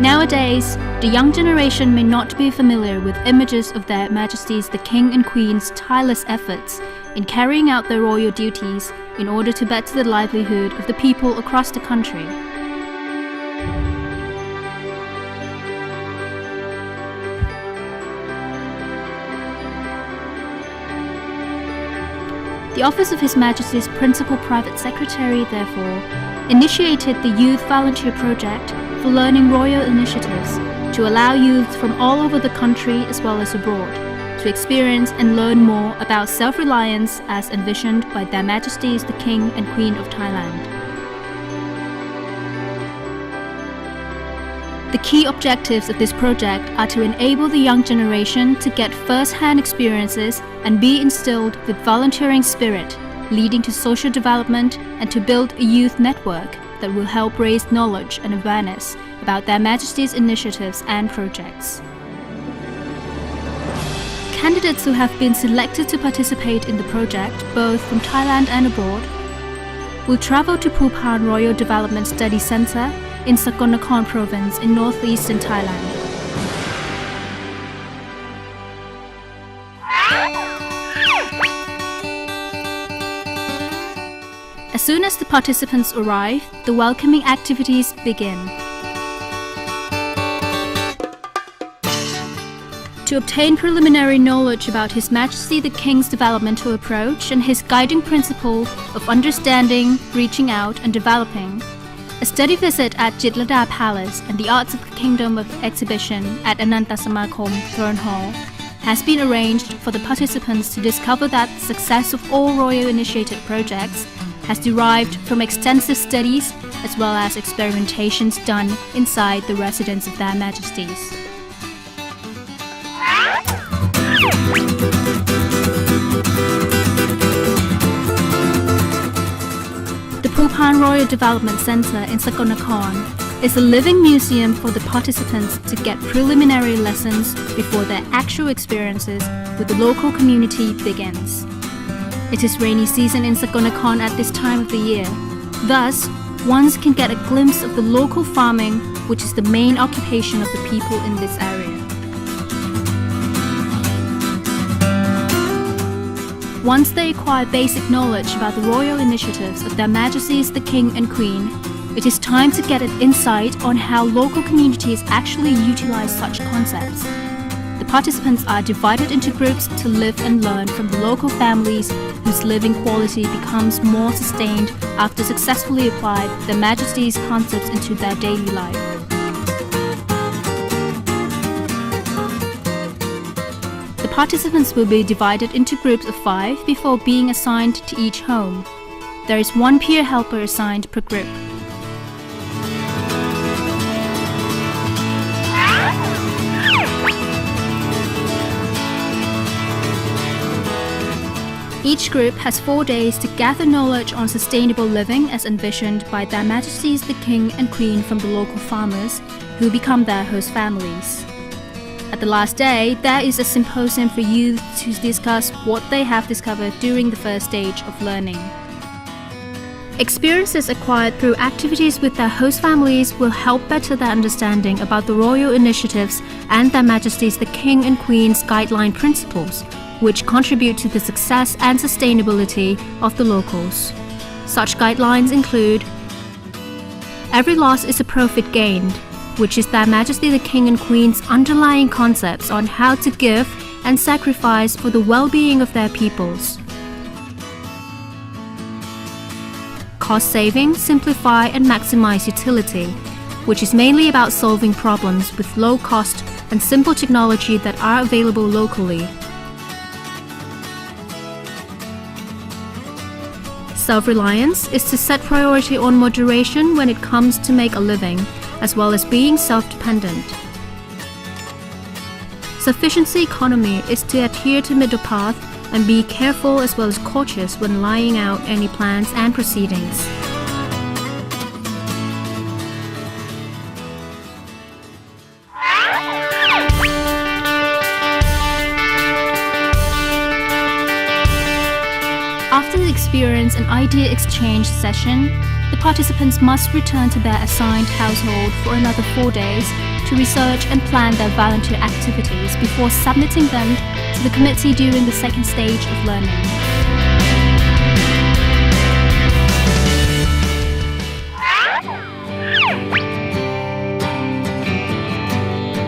Nowadays, the young generation may not be familiar with images of their Majesties the King and Queen's tireless efforts in carrying out their royal duties in order to better the livelihood of the people across the country. The Office of His Majesty's Principal Private Secretary, therefore, initiated the Youth Volunteer Project for Learning Royal Initiatives to allow youth from all over the country as well as abroad to experience and learn more about self-reliance as envisioned by Their Majesties the King and Queen of Thailand. The key objectives of this project are to enable the young generation to get first-hand experiences and be instilled with volunteering spirit, leading to social development, and to build a youth network that will help raise knowledge and awareness about Their Majesties' initiatives and projects. Candidates who have been selected to participate in the project, both from Thailand and abroad, will travel to Phupan Royal Development Study Center in Sakhon Nakorn province in northeastern Thailand. As soon as the participants arrive, the welcoming activities begin. To obtain preliminary knowledge about His Majesty the King's developmental approach and his guiding principle of understanding, reaching out, and developing, a study visit at Jitlada Palace and the Arts of the Kingdom of Exhibition at Anantasamakom Throne Hall has been arranged for the participants to discover that the success of all royal initiated projects has derived from extensive studies as well as experimentations done inside the residence of Their Majesties. The Phupan Royal Development Center in Sakhon Nakorn is a living museum for the participants to get preliminary lessons before their actual experiences with the local community begins. It is rainy season in Sakhon Nakorn at this time of the year. Thus, one can get a glimpse of the local farming, which is the main occupation of the people in this area. Once they acquire basic knowledge about the royal initiatives of Their Majesties the King and Queen, it is time to get an insight on how local communities actually utilize such concepts. The participants are divided into groups to live and learn from the local families whose living quality becomes more sustained after successfully applying Their Majesties' concepts into their daily life. The participants will be divided into groups of 5 before being assigned to each home. There is one peer helper assigned per group. Each group has 4 days to gather knowledge on sustainable living as envisioned by Their Majesties the King and Queen from the local farmers, who become their host families. At the last day, there is a symposium for youth to discuss what they have discovered during the first stage of learning. Experiences acquired through activities with their host families will help better their understanding about the royal initiatives and Their Majesties the King and Queen's guideline principles, which contribute to the success and sustainability of the locals. Such guidelines include: every loss is a profit gained, which is Their Majesty the King and Queen's underlying concepts on how to give and sacrifice for the well-being of their peoples. Cost saving, simplify and maximize utility, which is mainly about solving problems with low cost and simple technology that are available locally. Self-reliance is to set priority on moderation when it comes to make a living, as well as being self-dependent. Sufficiency economy is to adhere to middle path and be careful as well as cautious when laying out any plans and proceedings. After the experience and idea exchange session, the participants must return to their assigned household for another 4 days to research and plan their volunteer activities before submitting them to the committee during the second stage of learning.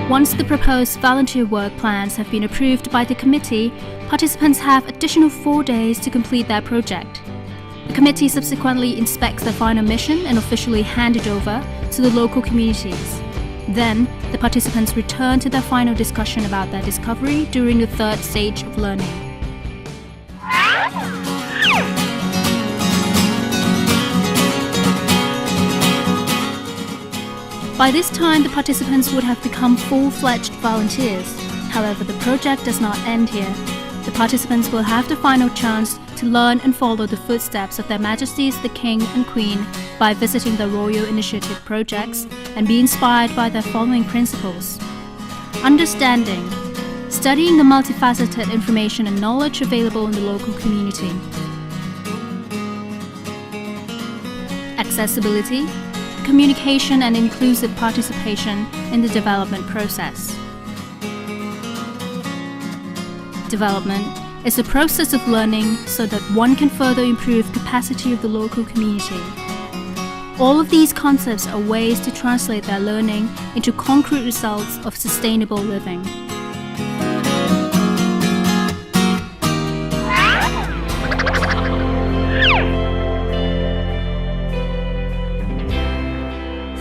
Once the proposed volunteer work plans have been approved by the committee, participants have additional 4 days to complete their project. The committee subsequently inspects their final mission and officially hand it over to the local communities. Then, the participants return to their final discussion about their discovery during the third stage of learning. By this time, the participants would have become full-fledged volunteers. However, the project does not end here. The participants will have the final chance to learn and follow the footsteps of their Majesties the King and Queen by visiting the Royal Initiative projects and be inspired by their following principles. Understanding. Studying the multifaceted information and knowledge available in the local community. Accessibility. Communication and inclusive participation in the development process. Development is a process of learning so that one can further improve capacity of the local community. All of these concepts are ways to translate their learning into concrete results of sustainable living.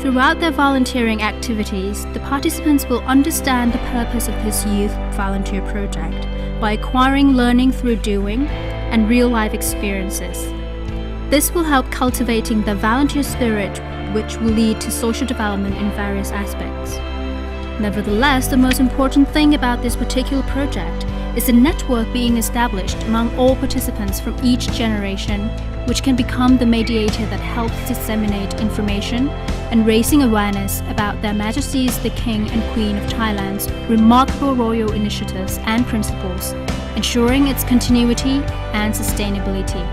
Throughout their volunteering activities, the participants will understand the purpose of this youth volunteer project by acquiring learning through doing and real-life experiences. This will help cultivating their volunteer spirit, which will lead to social development in various aspects. Nevertheless, the most important thing about this particular project is a network being established among all participants from each generation, which can become the mediator that helps disseminate information and raising awareness about their Majesties the King and Queen of Thailand's remarkable royal initiatives and principles, ensuring its continuity and sustainability.